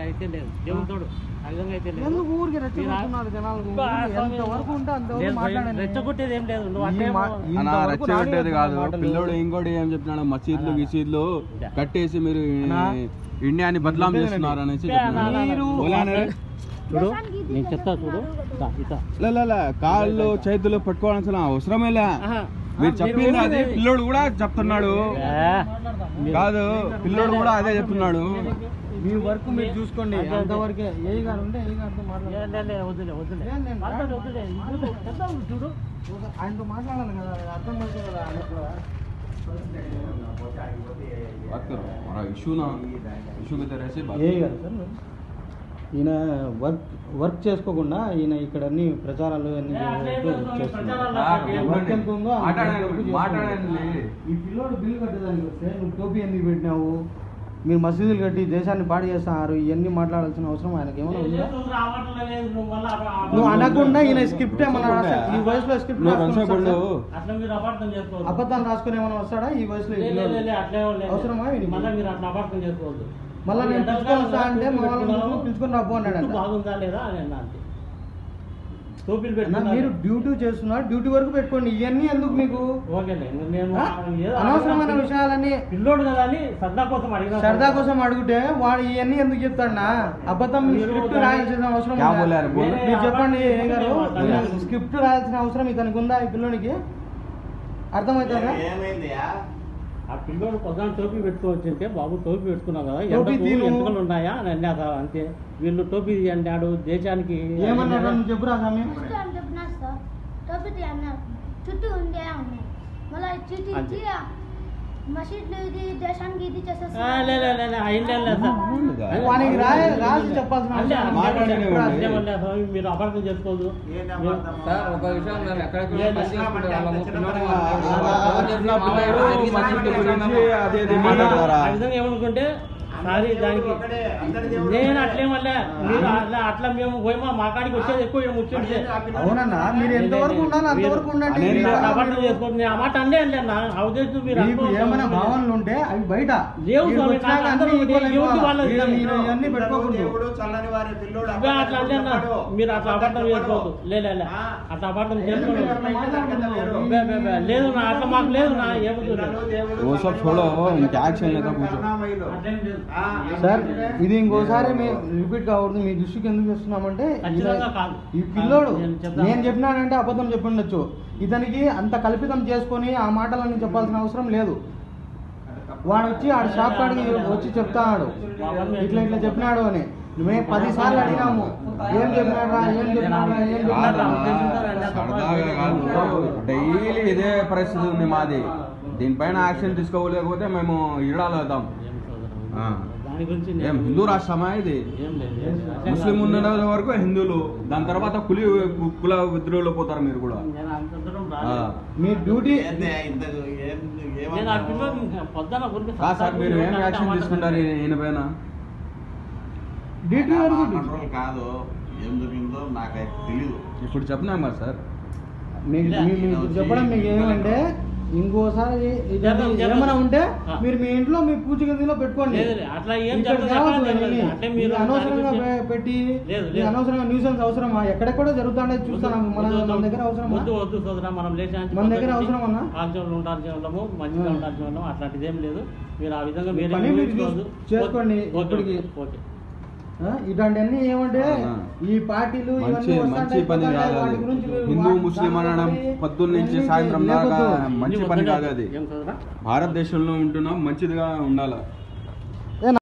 అయితే లేదు దేవుడు ఎందుకు ఊరికి రెచ్చగొట్టున్నారు జనాలు? ఎంతవరకు ఉంటే అంతవరకు మాట్లాడండి. రెచ్చగొట్టేది ఏం లేదు. రెచ్చగొట్టేది కాదు. పిల్లోడు ఇంకోటి ఏం చెప్పినాడు, మసీద్లు గిసీద్లు కట్టేసి మీరు ఇండియాని బదలాం చేస్తున్నారు అనేసి చూడు నేను చెప్తా చూడు. కాళ్ళు చేతులు పట్టుకోవాల్సిన అవసరమే లే. మీరు చెప్పింది అది పిల్లోడు కూడా చెప్తున్నాడు కాదు, పిల్లోడు కూడా అదే చెప్తున్నాడు. మీ వర్క్ మీరు చూసుకోండి. అంతవరకే ఏ గారు ఉంటే ఏ గారితో చూడు ఆయనతో మాట్లాడాలి కదా, అర్థం అవుతుంది కదా. ఏ గారు సార్ ఈయన వర్క్ చేసుకోకుండా ఈయన ఇక్కడ అన్ని ప్రచారాలు అన్ని వర్క్ ఎంత ఉందో ఈ పిల్లోడు బిల్లు కట్టేదానికి వస్తే నువ్వు టోపీ ఎందుకు పెట్టినావు, మీరు మసీదులు కట్టి దేశాన్ని పాడు చేస్తున్నారు, ఇవన్నీ మాట్లాడాల్సిన అవసరం ఆయనకి ఏమైనా ఉందా? నువ్వు అనకుండా ఈయన స్క్రిప్ట్ ఏమన్నా ఈ వయసులో స్క్రిప్ట్ అబద్ధాలు రాసుకుని ఏమైనా వస్తాడా ఈ వయసులో? అవసరమా? మళ్ళీ నేను పిలుచుకొని వస్తా అంటే మా వాళ్ళని పిలుచుకొని రాబో అన్నాడు. బాగుందా లేదా అని మీరు డ్యూటీ చేస్తున్నారు, డ్యూటీ వరకు పెట్టుకోండి. ఇవన్నీ ఎందుకు మీకు? అనవసరమైన విషయాలన్నీ పిల్లోడు కదా అని సరదా కోసం అడిగితే వాడు ఇవన్నీ ఎందుకు చెప్తాడా? అబద్ధం స్క్రిప్ట్ రాయాల్సిన అవసరం మీరు చెప్పండి. ఏ గారు స్క్రిప్ట్ రాయాల్సిన అవసరం ఇతనికి ఉందా? ఈ పిల్లోనికి అర్థమవుతుందా? ఆ పిల్లోడు పొద్దున టోపీ పెట్టుకోవచ్చు. బాబు టోపీ పెట్టుకున్నావు కదా, ఎంతకలు ఉన్నాయా అని అన్నా అంతే. వీళ్ళు టోపీ అన్నాడు దేశానికి ఏమన్నాడు చెప్పురా స్వామి? చుట్టూ ఉండే మళ్ళీ మసీద్లు ఇది దేశానికి ఇది రాసి చెప్పాల్సిన మీరు అపార్థం చేసుకోదు. ఒక విషయం ఏమనుకుంటే సారీ దానికి నేను అట్లేమల్లే మీరు అట్లా మేము పోయి మా కాడికి వచ్చేది ఎక్కువ ముచ్చుంటే. అవునన్నా మీరు ఎంతవరకు ఉండాలి అంతవరకు ఉండండి. అపార్థం చేసుకోండి. ఆ మాట అన్నీ అన్నా నా ఉద్దేశం. మీరు ఏమైనా భావనలు ఉంటే అవి బయట అన్ని పెట్టుకోకూడదు. అట్లా అంటే మీరు అట్లా అపార్థం చేసుకోవద్దు. లేదు అట్లా అపార్థం చేసుకోండి. లేదు నా అట్లా మాకు లేదు నా సార్. ఇది ఇంకోసారి మేము రిపీట్ కావద్దు. మీ దృష్టికి ఎందుకు చేస్తున్నామంటే ఈ పిల్లోడు నేను చెప్పినానంటే అబద్ధం చెప్పుండొచ్చు. ఇతనికి అంత కల్పితం చేసుకొని ఆ మాటలన్నీ చెప్పాల్సిన అవసరం లేదు. వాడు వచ్చి ఆడ షాప్ కాడికి వచ్చి చెప్తాడు ఇట్లా ఇట్లా చెప్పినాడు అని. మేము 10 సార్లు అడిగినాము ఏం చెప్పినాడా ఏం చెప్పినాడా ఏం చెప్పినాడా. డైలీ ఇదే పరిస్థితి ఉంది మాది. దీనిపైన యాక్షన్ తీసుకోలేకపోతే మేము ఇడాలు అవుతాం. ఏం హిందూ రాష్ట్రమా ఇది? ముస్లిం ఉన్న వరకు హిందువులు, దాని తర్వాత కుల విద్రోహులు పోతారు. మీరు కూడా మీ డ్యూటీ సార్. మీరు ఏం యాక్షన్ తీసుకుంటారు ఈయన పైన? డ్యూటీ వరకు కాదు, ఏం జరిగిందో నాకైతే తెలియదు. ఇప్పుడు చెప్పినాం కదా సార్. మీకు చెప్పడం మీకు ఏమంటే ఇంకోసారి ఏమైనా ఉంటే మీరు మీ ఇంట్లో మీ పూజ గదిలో పెట్టుకోండి. అనవసరంగా పెట్టి అనవసరంగా న్యూసెన్స్ అవసరమా? ఎక్కడెక్కడో జరుగుతానే చూస్తాను. మన దగ్గర అవసరమా? మన దగ్గర అవసరం అన్నా మంచిగా ఉండాల్సి ఉన్నాం. అట్లాంటిది ఏం లేదు. మీరు ఆ విధంగా చేసుకోండి. ఇప్పటికి ఇట్లాంటివన్నీ ఏమంటే ఈ పార్టీలు మంచి పని కాదు అది. హిందూ ముస్లిం అనడం పొద్దున్న నుంచి సాయంత్రం దాకా మంచి పని కాదు అది. భారతదేశంలో ఉంటున్నాం, మంచిదిగా ఉండాలి.